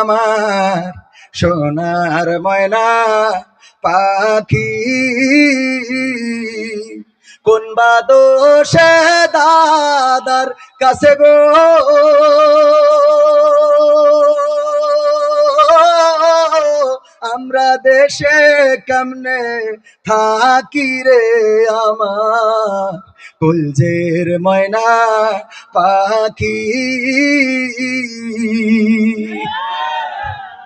আমার সোনার ময়না পাখি, কোন বা দোষে দাদার কাছে গো আমরা দেশে কেমনে থাকি রে আমার কলজের ময়না পাখি।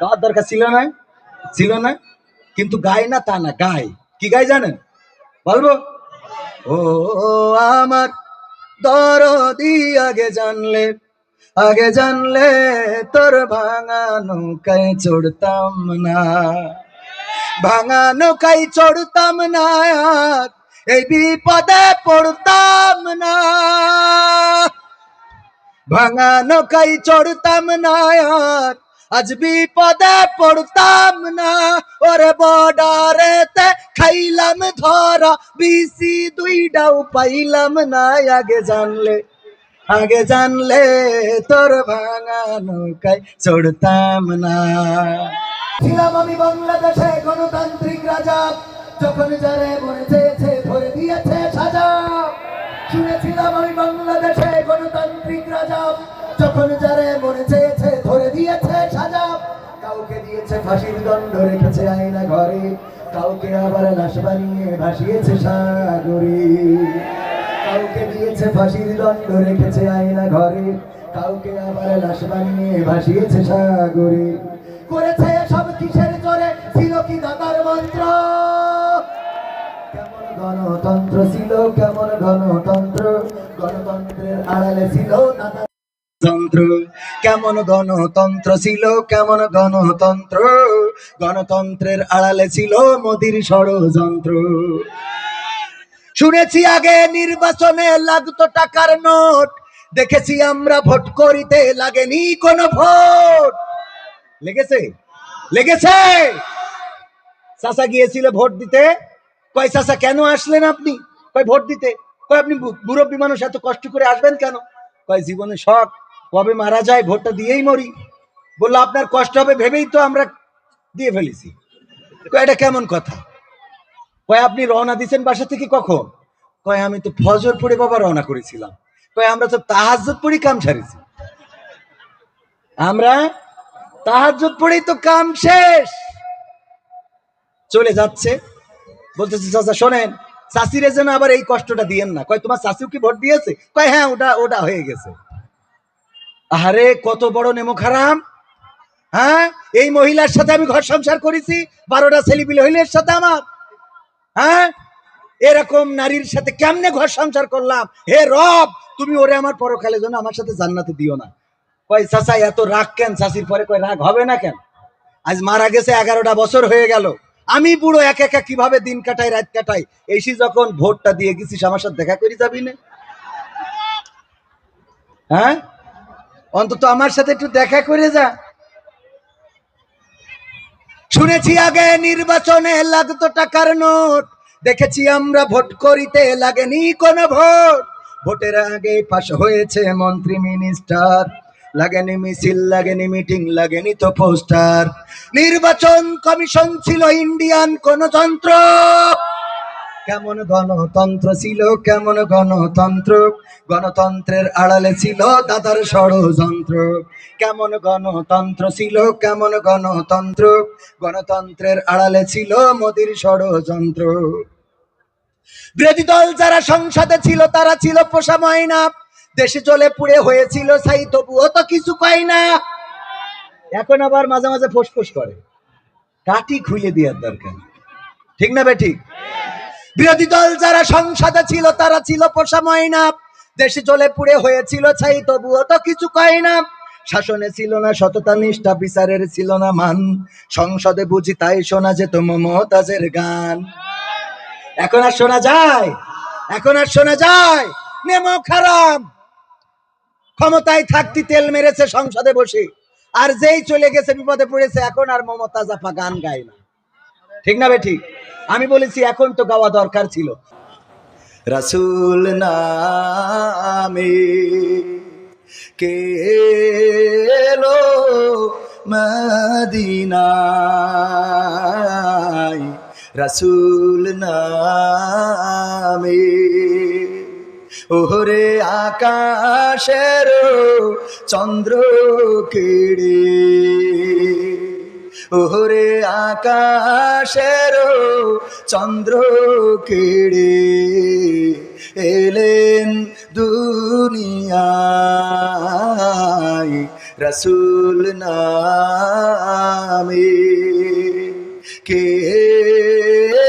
গাওয়ার দরকার ছিল না, ছিল না, কিন্তু গায় না তা না, গায় কি গায় জানেন? বলবো, ও আমার দরদি আগে জানলে তোর ভাঙা নৌকায় চড়তাম না, ভাঙা নৌকায় চড়তাম না, আর এই বিপদে পড়তাম না, ভাঙা নৌকায় চড়তাম না, আর আজ বিপদে পড়তাম না। ওরে বর্ডারেতে খাইলাম ধরা, বিসি দুইটাও পাইলাম না, আগে জানলে তোর ভাঙা নৌকায় চড়তাম না। ছিলাম আমি বাংলাদেশে গণতান্ত্রিক রাজা, যখন যারে মনে চেয়েছে ধরে দিয়েছে সাজা। শুনেছিলাম আমি বাংলাদেশে গণতান্ত্রিক রাজা, যখন যারে মনে চেয়েছে ধরে দিয়েছে সাজা। কাউকে দিয়েছে ফাঁসির দণ্ড, রেখেছে আয়না ঘরে, কাউকে আবার লাশ বানিয়ে ভাসিয়েছে সাগরে। কাউকে দিয়েছে ফাঁসির দণ্ড, রেখেছে আয়না ঘরে, কাউকে আবার লাশ বানিয়ে ভাসিয়েছে সাগরে। করেছে সব কিসের জোরে, ছিল কি দাদার মন্ত্র? কেমন গণতন্ত্র ছিল, কেমন গণতন্ত্র, গণতন্ত্রের আড়ালে ছিল দাদার যন্ত্র। কেমন গণতন্ত্র ছিল, কেমন গণতন্ত্র, গণতন্ত্রের আড়ালে ছিল মোদির ষড়যন্ত্র। শুনেছি আগে নির্বাচনে লাগতো টাকার নোট, দেখেছি আমরা ভোট করিতে লাগেনি কোন ভোট। লেগেছে, লেগেছে। চাচা গিয়েছিল ভোট দিতে, কয় চাচা কেন আসলেন আপনি? কয় ভোট দিতে। কয় আপনি মুরব্বী মানুষ, এত কষ্ট করে আসবেন কেন? কয় জীবনে শখ, কবে মারা যায় ভোটটা দিয়েই মরি। বললো আপনার কষ্ট হবে ভেবেই তো আমরা দিয়ে ফেলেছি। কয় এটা কেমন কথা? কয় আপনি রওনা দিচ্ছেন বাসা থেকে কখন? কয় আমি তো ফজর পড়ে বাবা রওনা করেছিলাম। কয় আমরা তো তাহাজ্জুদ পড়ি কাম সারিছি, আমরা তাহাজ্জুদ পড়েই তো কাম শেষ। চলে যাচ্ছে, বলতেছে চাচা শোনেন, চাষিরে যেন আবার এই কষ্টটা দিয়েন না। কয় তোমার চাষিও কি ভোট দিয়েছে? কয় হ্যাঁ, ওটা ওটা হয়ে গেছে। আরে কত বড় নেমো খারাম! হ্যাঁ, এই মহিলার সাথে আমি ঘর সংসার করেছি, 12টা ছেলেপিলে হইলে এর সাথে আমার। হ্যাঁ, এরকম নারীর সাথে কেমনে ঘর সংসার করলাম? হে রব, তুমি ওরে আমার পরকালের জন্য আমার সাথে জান্নাতে দিও না। কয় চাচা এত রাগ কেন চাষির পরে? কয় রাগ হবে না কেন, আজ মারা গেছে 11টা বছর হয়ে গেল, আমি বুড়ো একা একা কিভাবে দিন কাটাই রাত কাটাই, এসি যখন ভোটটা দিয়ে গেছিস আমার সাথে দেখা করে যাবি না? হ্যাঁ, অন্তত আমার সাথে একটু দেখা করে যা। শুনেছি আগে নির্বাচনে লাগতো টাকার নোট, দেখেছি আমরা ভোট করিতে লাগেনি কোন ভোট। ভোটের আগে পাশ হয়েছে মন্ত্রী মিনিস্টার, লাগেনি মিছিল, লাগেনি মিটিং, লাগেনি তো পোস্টার। নির্বাচন কমিশন ছিল ইন্ডিয়ান কোন যন্ত্র। কেমন গণতন্ত্র ছিল, কেমন গণতন্ত্র, গণতন্ত্রের আড়ালে ছিল দাদার ষড়যন্ত্র। কেমন গণতন্ত্র ছিল, কেমন গণতন্ত্র, গণতন্ত্রের আড়ালে ছিল মোদির ষড়যন্ত্র। বিরোধী দল যারা সংসদে ছিল তারা ছিল পোষা ময়না, দেশে চলে পুড়ে হয়েছিল ছাই, তবুও তো কিছু পাই না। এখন আবার মাঝে মাঝে ফোসফোস করে, কাটি খুলে দেওয়ার দরকার, ঠিক না বেঠিক? বিরোধী দল যারা সংসদে ছিল তারা ছিল পোষা ময়না, দেশে চলে পুড়ে হয়েছিল ছাই, তবুও তো কিছু কয় না। শাসনে ছিল না সততা নিষ্ঠা, বিচারের ছিল না মান, সংসদে বুঝি তাই শোনা যেত মমতাজের গান। এখন আর শোনা যায়? এখন আর শোনা যায়? নেমো খারাপ, ক্ষমতায় থাকতে তেল মেরেছে সংসদে বসে, আর যেই চলে গেছে বিপদে পড়েছে এখন আর মমতাজ আপা গান গায় না, ঠিক না বেঠিক? আমি বলেছি এখন তো গাওয়া দরকার ছিল। রাসূল নামে কে এলো মদিনায় রাসূল নামে। ওরে আকাশের চন্দ্র কেড়ে, ওরে আকাশের চন্দ্র কেড়ে এলেন দুনিয়ায় রাসূল নামে। কে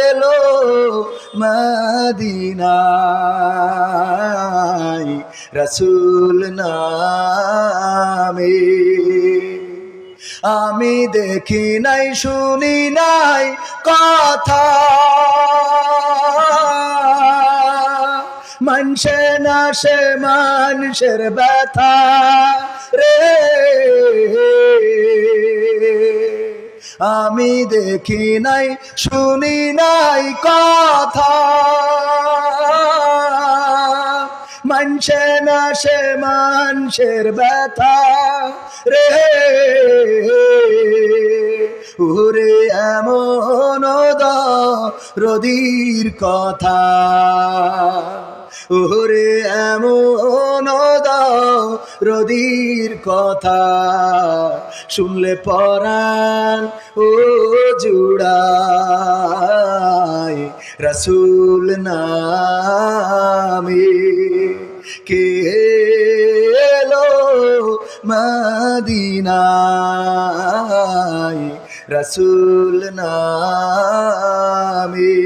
এলো মদিনায় রাসূল নামে। আমি দেখি নাই শুনি নাই কথা, মানুষে না সে মানুষের ব্যথা রে। আমি দেখি নাই শুনি নাই কথা, মানুষে না সে মানুষের ব্যথা রে। ওরে এমন দরদীর কথা, ওরে এমন দরদীর কথা শুনলে পরাণ ও জুড়ায় রাসূল নামে। কে এলো মদিনায় রাসূল নামে।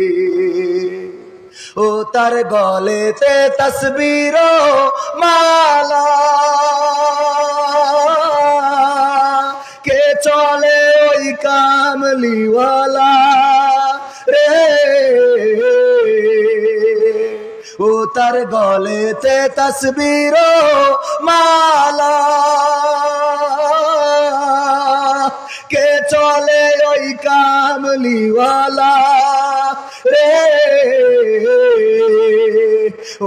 ও তার গলেতে তসবির মালা, কে চলে ওই কামলিওয়ালা রে। ও তার গলেতে তসবির মালা, কে চলে ওই কামলিওয়ালা রে।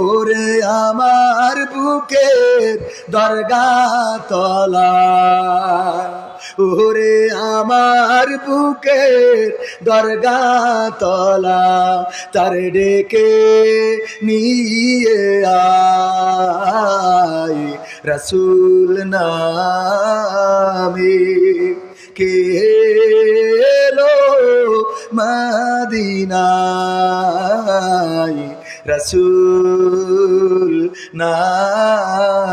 ওরে আমার বুকের দরগা তলা, ওরে আমার বুকের দরগা তলা তার ডেকে নিয়ে আয় রাসূল নামে। কে এলো মদিনায় রাসূল নামে।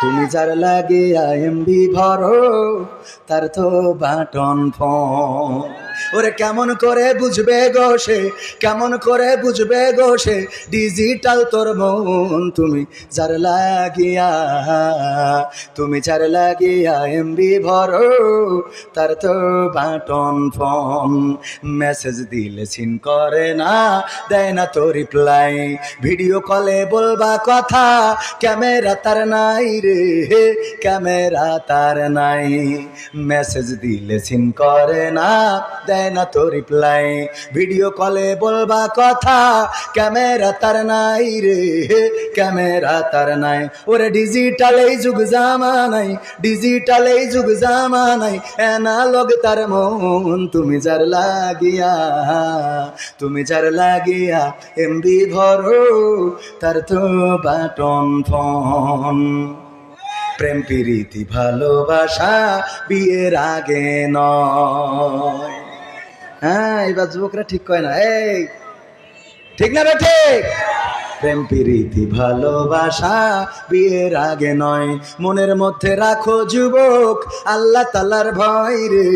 তুমি যার লাগে এমবি ভরো তার তো বাটন ফোন। ওরে কেমন করে বুঝবে গো সে, কেমন করে বুঝবে গো সে ডিজিটাল তোর মন। তুমি যার লাগিয়া, তুমি যার লাগিয়া এমবি ভরো তার তো বাটন ফোন। মেসেজ দিলে সিন করে না, দেয় না তো রিপ্লাই, ভিডিও কলে বলবা কথা ক্যামেরা তার নাই রে, ক্যামেরা তার নাই। মেসেজ দিলে সিন করে না, দেয় না তো রিপ্লাই, ভিডিও কলে বলবা কথা ক্যামেরা তার নাই রে, ক্যামেরা তার নাই। ওরে ডিজিটাল এই যুগ জামানাই, ডিজিটাল এই যুগ জামানাই, অ্যানালগ তার মন। তুমি যার লাগিয়া, তুমি যার লাগিয়া এমবি ভরো তার তো বাটন ফোন। প্রেম প্রীতি ভালোবাসা বিয়ের আগে নয়। হ্যাঁ, এবার যুবকরা ঠিক কয় না, এই ঠিক না রে ঠিক? প্রেম প্রীতি ভালোবাসা বিয়ের আগে নয়। মনের মধ্যে রাখো যুবক আল্লাহ তাআলার ভয় রে,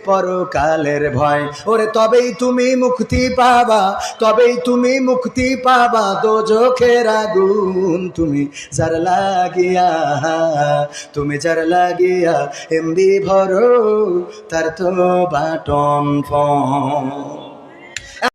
পরকালের ভয়। ওরে তবেই তুমি মুক্তি পাবা, তবেই তুমি মুক্তি পাবা দোজখের আগুন। তুমি যার লাগিয়া, তুমি যার লাগিয়া এমবি ভরো তার তো বাটন ফোন।